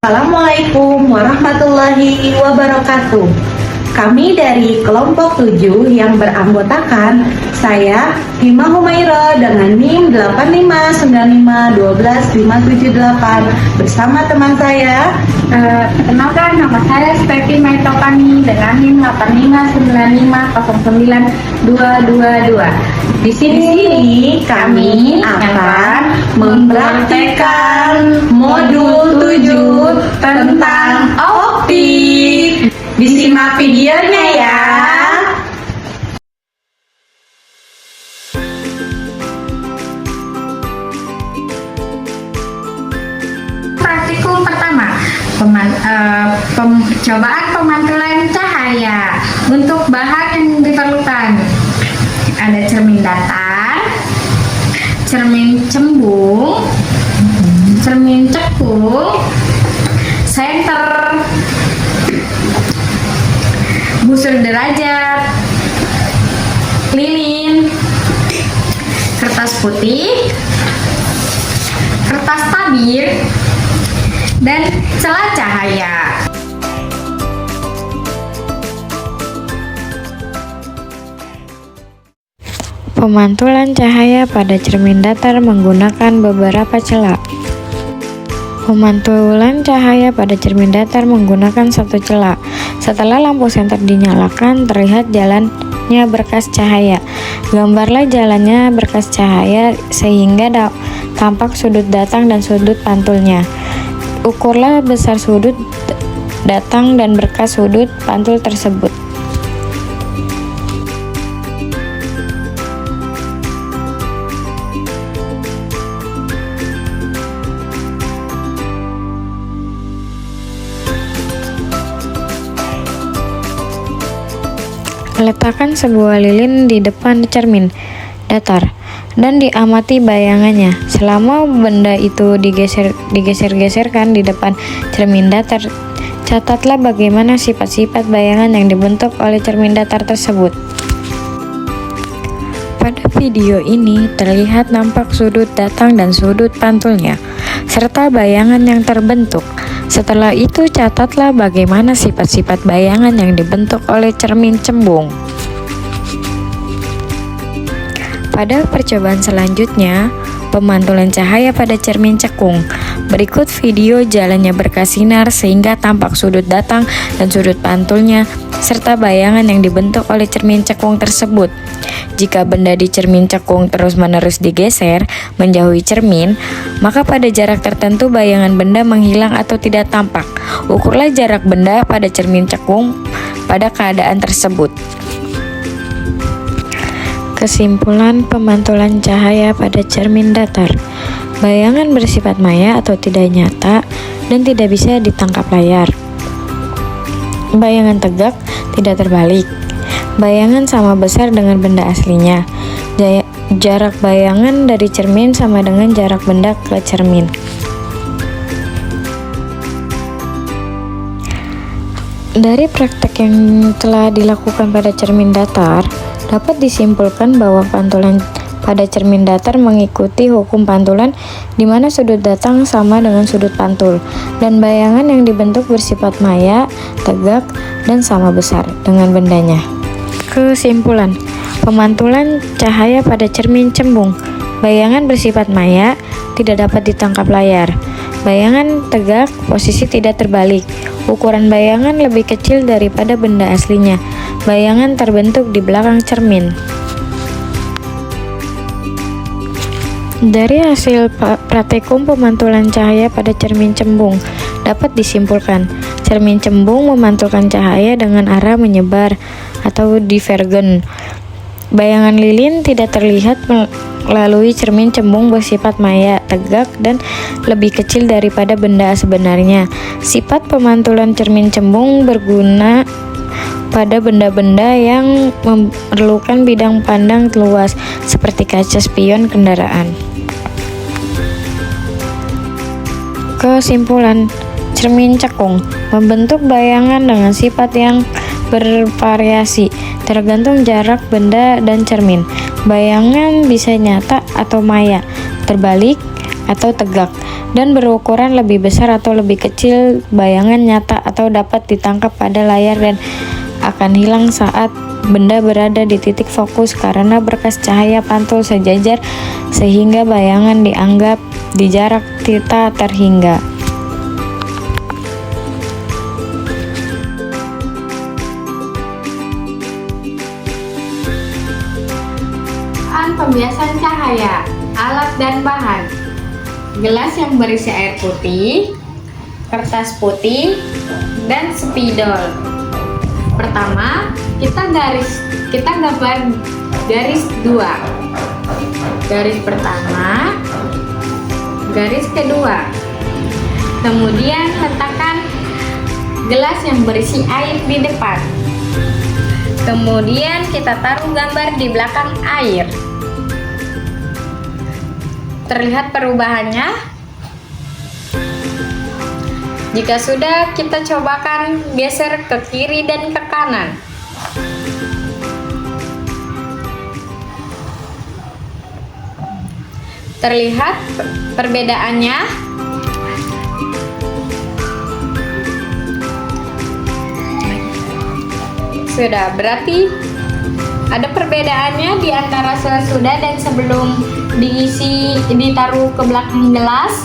Assalamualaikum warahmatullahi wabarakatuh. Kami dari kelompok 7 yang beranggotakan saya, Hima Humaira dengan NIM 859512578 bersama teman saya. Perkenalkan, nama saya Stefi Maitopani dengan NIM 859509222. Di sini kami akan mempraktikkan modul 7 tentang optik. Disimak videonya ya. Praktikum pertama, percobaan pemantulan cahaya. Untuk bahan yang diperlukan ada cermin datar, cermin cembung, cermin cekung, senter, busur derajat, lilin, kertas putih, kertas tabir, dan celah cahaya. Pemantulan cahaya pada cermin datar menggunakan beberapa celah. Pemantulan cahaya pada cermin datar menggunakan satu celah. Setelah lampu senter dinyalakan, terlihat jalannya berkas cahaya. Gambarlah jalannya berkas cahaya sehingga tampak sudut datang dan sudut pantulnya. Ukurlah besar sudut datang dan berkas sudut pantul tersebut. Letakkan sebuah lilin di depan cermin datar dan diamati bayangannya. Selama benda itu digeser-geserkan di depan cermin datar, catatlah bagaimana sifat-sifat bayangan yang dibentuk oleh cermin datar tersebut. Pada video ini terlihat nampak sudut datang dan sudut pantulnya, serta bayangan yang terbentuk. Setelah itu catatlah bagaimana sifat-sifat bayangan yang dibentuk oleh cermin cembung. Pada percobaan selanjutnya, pemantulan cahaya pada cermin cekung. Berikut video jalannya berkas sinar sehingga tampak sudut datang dan sudut pantulnya, serta bayangan yang dibentuk oleh cermin cekung tersebut. Jika benda di cermin cekung terus-menerus digeser menjauhi cermin, maka pada jarak tertentu bayangan benda menghilang atau tidak tampak. Ukurlah jarak benda pada cermin cekung pada keadaan tersebut. Kesimpulan pemantulan cahaya pada cermin datar. Bayangan bersifat maya atau tidak nyata dan tidak bisa ditangkap layar. Bayangan tegak tidak terbalik. Bayangan sama besar dengan benda aslinya. Jarak bayangan dari cermin sama dengan jarak benda ke cermin. Dari praktek yang telah dilakukan pada cermin datar, dapat disimpulkan bahwa pantulan pada cermin datar mengikuti hukum pantulan di mana sudut datang sama dengan sudut pantul dan bayangan yang dibentuk bersifat maya, tegak, dan sama besar dengan bendanya. Kesimpulan, pemantulan cahaya pada cermin cembung. Bayangan bersifat maya, tidak dapat ditangkap layar. Bayangan tegak, posisi tidak terbalik. Ukuran bayangan lebih kecil daripada benda aslinya. Bayangan terbentuk di belakang cermin. Dari hasil praktikum pemantulan cahaya pada cermin cembung, dapat disimpulkan, cermin cembung memantulkan cahaya dengan arah menyebar atau divergen. Bayangan lilin tidak terlihat melalui cermin cembung bersifat maya, tegak, dan lebih kecil daripada benda sebenarnya. Sifat pemantulan cermin cembung berguna pada benda-benda yang memerlukan bidang pandang luas seperti kaca spion kendaraan. Kesimpulan, cermin cekung membentuk bayangan dengan sifat yang bervariasi tergantung jarak benda dan cermin. Bayangan bisa nyata atau maya, terbalik, atau tegak, dan berukuran lebih besar atau lebih kecil. Bayangan nyata atau dapat ditangkap pada layar dan akan hilang saat benda berada di titik fokus karena berkas cahaya pantul sejajar sehingga bayangan dianggap di jarak tak terhingga. Pembiasan cahaya, alat dan bahan. Gelas yang berisi air putih, kertas putih, dan spidol. Pertama, kita gambar garis 2. Garis pertama, garis kedua. Kemudian letakkan gelas yang berisi air di depan. Kemudian kita taruh gambar di belakang air. Terlihat perubahannya? Jika sudah, kita cobakan geser ke kiri dan ke kanan. Terlihat perbedaannya? Sudah, berarti ada perbedaannya di antara sesudah dan sebelum ditaruh ke belakang gelas.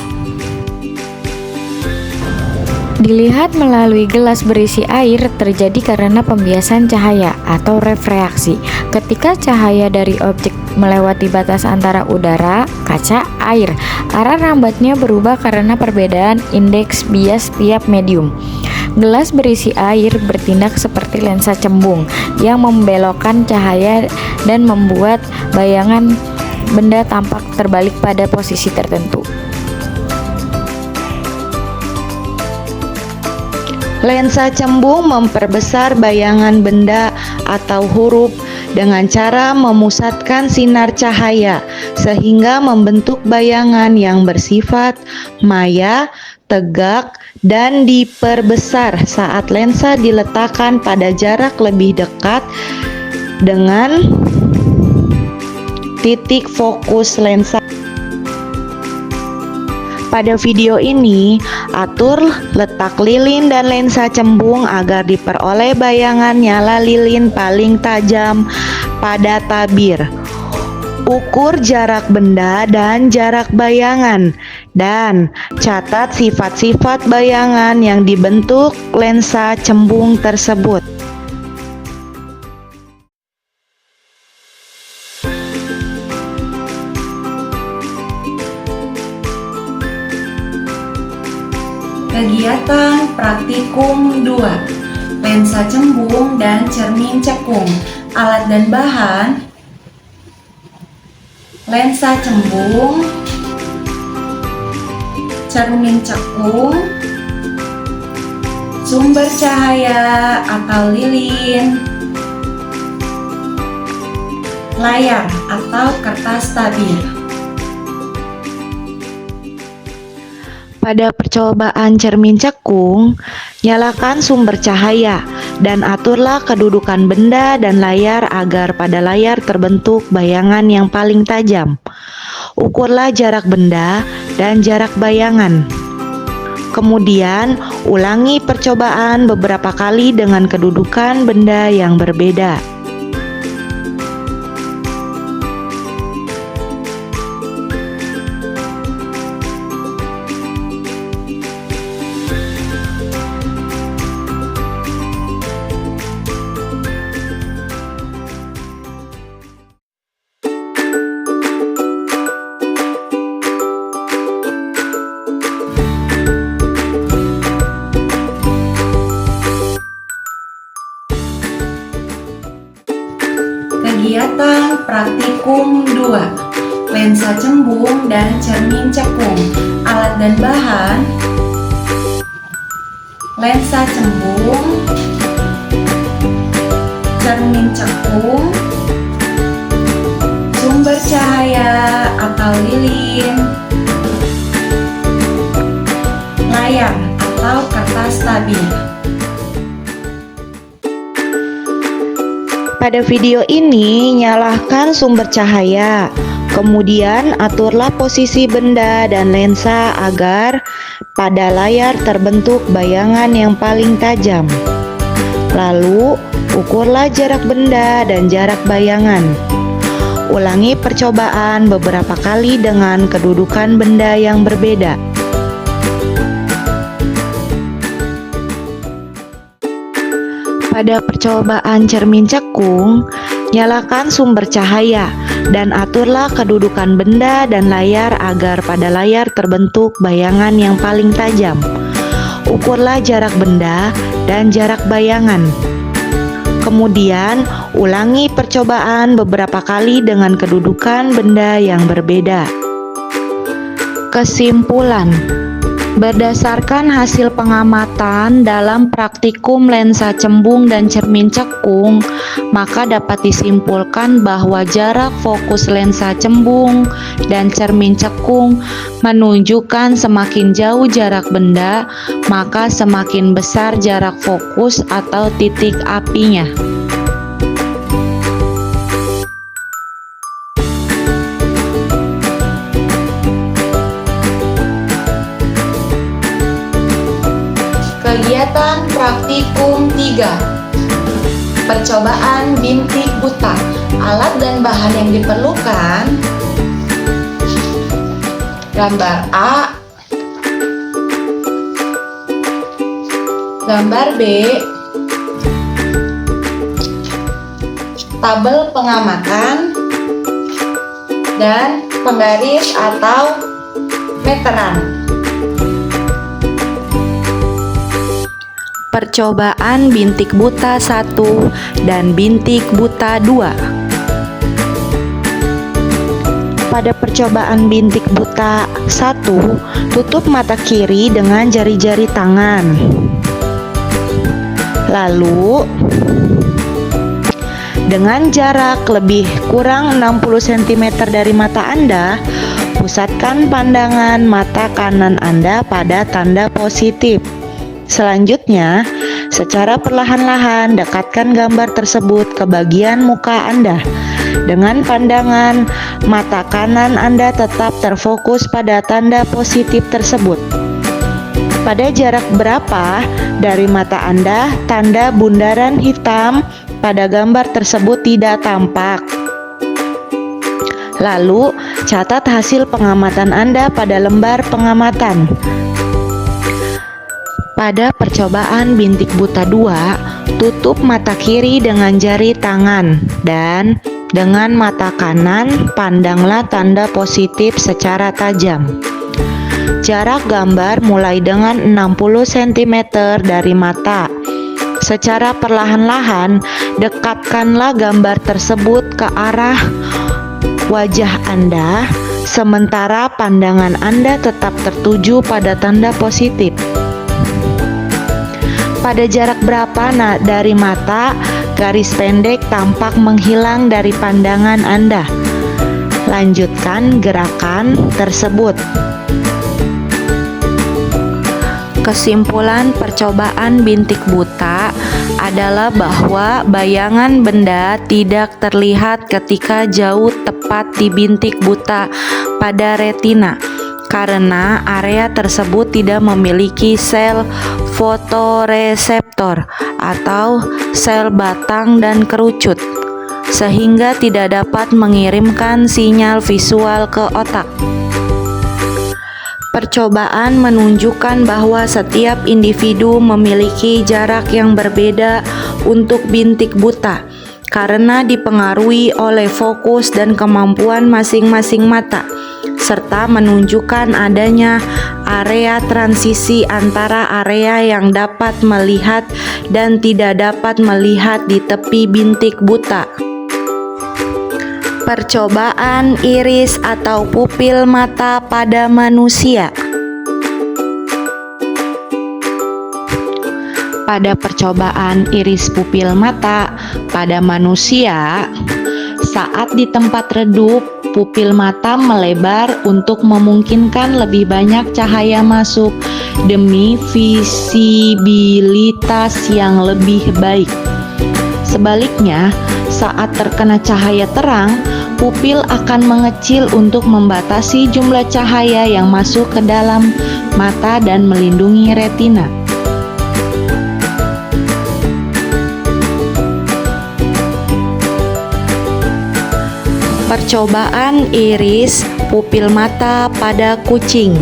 Dilihat melalui gelas berisi air terjadi karena pembiasan cahaya atau refraksi. Ketika cahaya dari objek melewati batas antara udara, kaca, air, arah rambatnya berubah karena perbedaan indeks bias tiap medium. Gelas berisi air bertindak seperti lensa cembung yang membelokkan cahaya dan membuat bayangan benda tampak terbalik pada posisi tertentu. Lensa cembung memperbesar bayangan benda atau huruf dengan cara memusatkan sinar cahaya sehingga membentuk bayangan yang bersifat maya, tegak, dan diperbesar saat lensa diletakkan pada jarak lebih dekat dengan titik fokus lensa. Pada video ini, atur letak lilin dan lensa cembung agar diperoleh bayangan nyala lilin paling tajam pada tabir. Ukur jarak benda dan jarak bayangan, dan catat sifat-sifat bayangan yang dibentuk lensa cembung tersebut. Kegiatan praktikum 2. Lensa cembung dan cermin cekung. Alat dan bahan: lensa cembung, cermin cekung, sumber cahaya atau lilin, layar atau kertas tabir. Pada percobaan cermin cekung, nyalakan sumber cahaya dan aturlah kedudukan benda dan layar agar pada layar terbentuk bayangan yang paling tajam. Ukurlah jarak benda dan jarak bayangan. Kemudian, ulangi percobaan beberapa kali dengan kedudukan benda yang berbeda. Kegiatan praktikum 2. Lensa cembung dan cermin cekung. Alat dan bahan: lensa cembung, cermin cekung, sumber cahaya atau lilin, layar atau kertas tabir. Pada video ini, nyalakan sumber cahaya, Kemudian aturlah posisi benda dan lensa agar pada layar terbentuk bayangan yang paling tajam. Lalu, ukurlah jarak benda dan jarak bayangan. Ulangi percobaan beberapa kali dengan kedudukan benda yang berbeda. Pada percobaan cermin cekung, nyalakan sumber cahaya dan aturlah kedudukan benda dan layar agar pada layar terbentuk bayangan yang paling tajam. Ukurlah jarak benda dan jarak bayangan. Kemudian, ulangi percobaan beberapa kali dengan kedudukan benda yang berbeda. Kesimpulan: berdasarkan hasil pengamatan dalam praktikum lensa cembung dan cermin cekung, maka dapat disimpulkan bahwa jarak fokus lensa cembung dan cermin cekung menunjukkan semakin jauh jarak benda, maka semakin besar jarak fokus atau titik apinya. Kegiatan praktikum 3. Percobaan bintik buta. Alat dan bahan yang diperlukan: gambar A, gambar B, tabel pengamatan, dan penggaris atau meteran. Percobaan bintik buta 1 dan bintik buta 2. Pada percobaan bintik buta 1, tutup mata kiri dengan jari-jari tangan. Lalu, dengan jarak lebih kurang 60 cm dari mata Anda, pusatkan pandangan mata kanan Anda pada tanda positif. Selanjutnya, secara perlahan-lahan dekatkan gambar tersebut ke bagian muka Anda. Dengan pandangan mata kanan Anda tetap terfokus pada tanda positif tersebut. Pada jarak berapa dari mata Anda, tanda bundaran hitam pada gambar tersebut tidak tampak. Lalu, catat hasil pengamatan Anda pada lembar pengamatan. Pada percobaan bintik buta 2, tutup mata kiri dengan jari tangan dan dengan mata kanan pandanglah tanda positif secara tajam. Jarak gambar mulai dengan 60 cm dari mata. Secara perlahan-lahan, dekatkanlah gambar tersebut ke arah wajah Anda, sementara pandangan Anda tetap tertuju pada tanda positif. Pada jarak berapa dari mata, garis pendek tampak menghilang dari pandangan Anda. Lanjutkan gerakan tersebut. Kesimpulan percobaan bintik buta adalah bahwa bayangan benda tidak terlihat ketika jauh tepat di bintik buta pada retina, karena area tersebut tidak memiliki sel fotoreseptor atau sel batang dan kerucut, sehingga tidak dapat mengirimkan sinyal visual ke otak. Percobaan menunjukkan bahwa setiap individu memiliki jarak yang berbeda untuk bintik buta, karena dipengaruhi oleh fokus dan kemampuan masing-masing mata, serta menunjukkan adanya area transisi antara area yang dapat melihat dan tidak dapat melihat di tepi bintik buta. Percobaan iris atau pupil mata pada manusia. Pada percobaan iris pupil mata pada manusia, saat di tempat redup, pupil mata melebar untuk memungkinkan lebih banyak cahaya masuk demi visibilitas yang lebih baik. Sebaliknya, saat terkena cahaya terang, pupil akan mengecil untuk membatasi jumlah cahaya yang masuk ke dalam mata dan melindungi retina. Percobaan iris pupil mata pada kucing.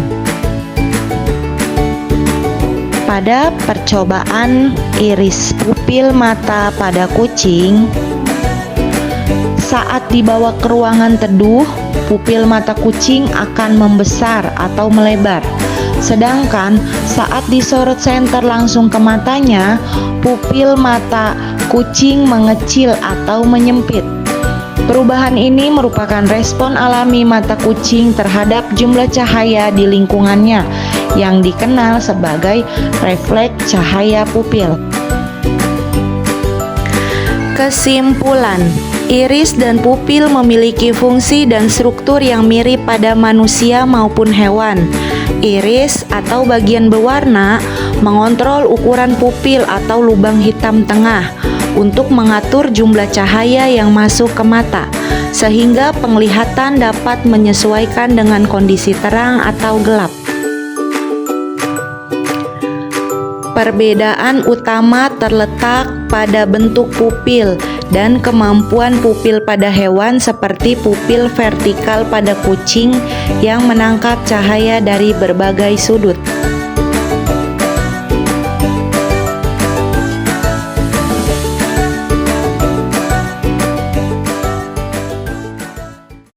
Pada percobaan iris pupil mata pada kucing, saat dibawa ke ruangan teduh, pupil mata kucing akan membesar atau melebar. Sedangkan saat disorot senter langsung ke matanya, pupil mata kucing mengecil atau menyempit. Perubahan ini merupakan respon alami mata kucing terhadap jumlah cahaya di lingkungannya yang dikenal sebagai refleks cahaya pupil. Kesimpulan, iris dan pupil memiliki fungsi dan struktur yang mirip pada manusia maupun hewan. Iris atau bagian berwarna mengontrol ukuran pupil atau lubang hitam tengah untuk mengatur jumlah cahaya yang masuk ke mata, sehingga penglihatan dapat menyesuaikan dengan kondisi terang atau gelap. Perbedaan utama terletak pada bentuk pupil dan kemampuan pupil pada hewan, seperti pupil vertikal pada kucing yang menangkap cahaya dari berbagai sudut.